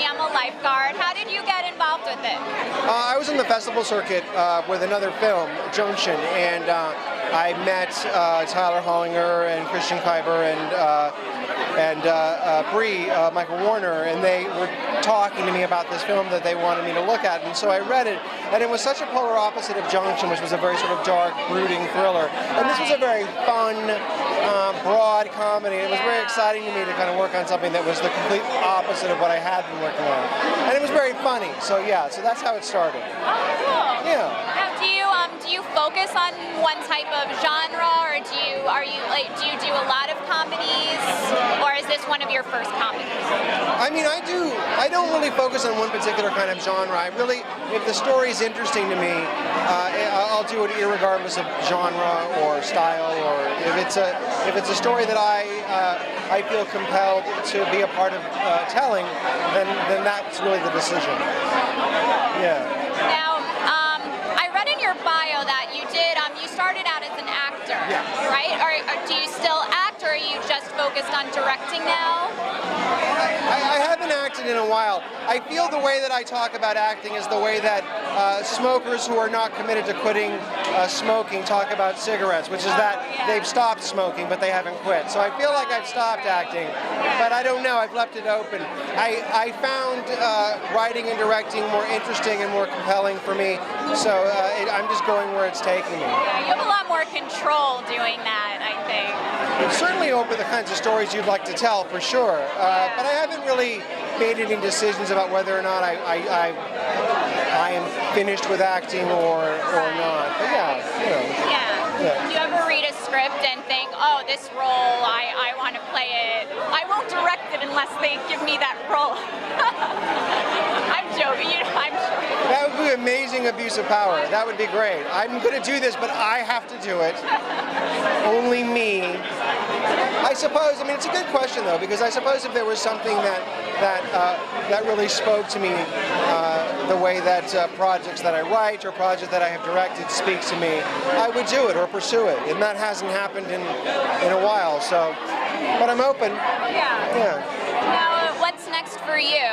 Tony. I'm a lifeguard. How did you get involved with it? I was in the festival circuit with another film, Junction, and I met Tyler Hollinger and Christian Kuyber and Bree, Michael Warner, and they were talking to me about this film that they wanted me to look at, and so I read it, and it was such a polar opposite of Junction, which was a very sort of dark, brooding thriller, and this was a very fun, broad comedy. It was very exciting to me to kind of work on something that was the complete opposite of what I had been working on, and it was very funny. So yeah, so that's how it started. Oh, cool. Yeah. Now, do you focus on one type of genre, or do you do a lot of comedies, or is this one of your first comedies? I mean, I don't really focus on one particular kind of genre. If the story is interesting to me, I'll do it irregardless of genre or style, or if it's a story that I feel compelled to be a part of telling, then that's really the decision. Yeah. Now, I read in your bio that you started out as an actor, yeah. Right? Or do you still act, or are you just focused on directing now? I haven't acted in a while. I feel the way that I talk about acting is the way that smokers who are not committed to quitting smoking talk about cigarettes, which is that they've stopped smoking but they haven't quit. So I feel like I've stopped acting, but I don't know, I've left it open. I found writing and directing more interesting and more compelling for me, so I'm just going where it's taking me. Yeah, you have a lot more control doing that, I think. It's certainly open the kinds of stories you'd like to tell, for sure, but I haven't really made any decisions about whether or not I am finished with acting or not. But Yeah. Do you ever read a script and think, oh, this role, I want to play it. I won't direct it unless they give me that role. I'm joking, I'm sure. That would be amazing abuse of power. That would be great. I'm going to do this, but I have to do it. Only me. I suppose, I mean, it's a good question, though, because I suppose if there was something that really spoke to me, the way that projects that I write or projects that I have directed speak to me, I would do it or pursue it, and that hasn't happened in a while. So, but I'm open. Yeah. Now, what's next for you?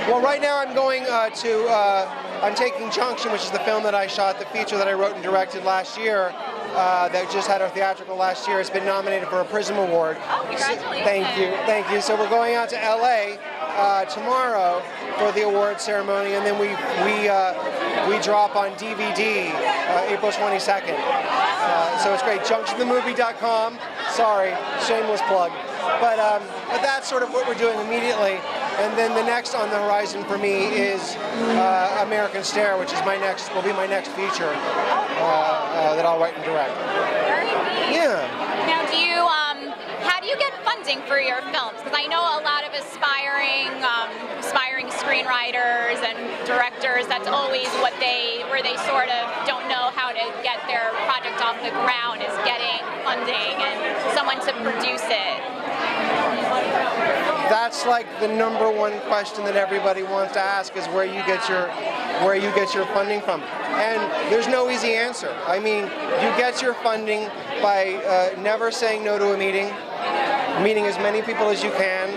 Well, right now I'm going I'm taking Junction, which is the film that I shot, the feature that I wrote and directed last year. That just had our theatrical last year. It's been nominated for a Prism Award. Oh, congratulations. Thank you. So we're going out to LA tomorrow for the award ceremony, and then we drop on DVD April 22nd. So it's great. JunctionTheMovie.com. Sorry, shameless plug. But that's sort of what we're doing immediately. And then the next on the horizon for me is American Stare, which is will be my next feature that I'll write and direct. Very neat. Yeah. Now, how do you get funding for your films? Because I know a lot of aspiring screenwriters and directors, that's always where they sort of don't know how to get their project off the ground, is getting funding and someone to produce it. That's like the number one question that everybody wants to ask, is where you get your funding from. And there's no easy answer. I mean, you get your funding by never saying no to a meeting, meeting as many people as you can,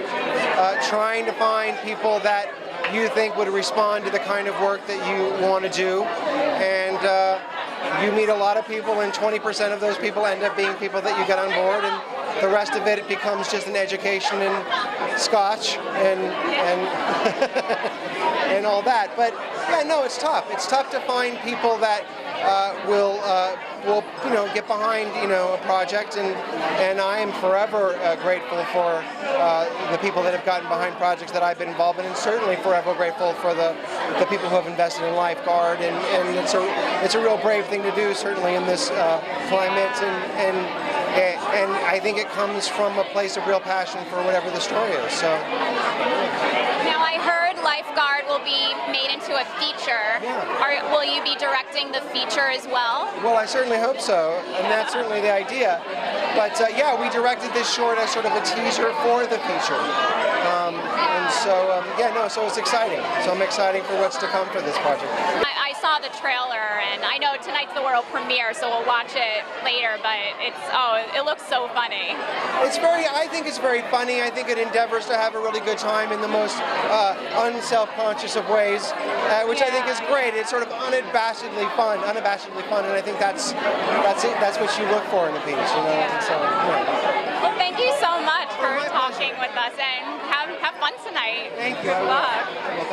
trying to find people that you think would respond to the kind of work that you want to do, and you meet a lot of people, and 20% of those people end up being people that you get on board, and the rest of it becomes just an education in Scotch and and all that. But yeah, no, it's tough. It's tough to find people that will get behind a project, and I am forever grateful for the people that have gotten behind projects that I've been involved in, and certainly forever grateful for the people who have invested in Lifeguard, and it's a real brave thing to do, certainly in this climate, and I think it comes from a place of real passion for whatever the story is. So. Now, I heard Lifeguard will be made into a feature. Yeah. Will you be directing the feature as well? Well, I certainly hope so, and that's certainly the idea. But yeah, we directed this short as sort of a teaser for the feature. And so, so it's exciting. So I'm excited for what's to come for this project. I saw saw the trailer, and I know tonight's the world premiere, so we'll watch it later. But it looks so funny. I think it's very funny. I think it endeavors to have a really good time in the most unself-conscious of ways, which I think is great. It's sort of unabashedly fun, and I think that's it. That's what you look for in a piece, you know. And so, yeah. Well, thank you so much for talking with us, and have fun tonight. Thank you. Good luck. Well,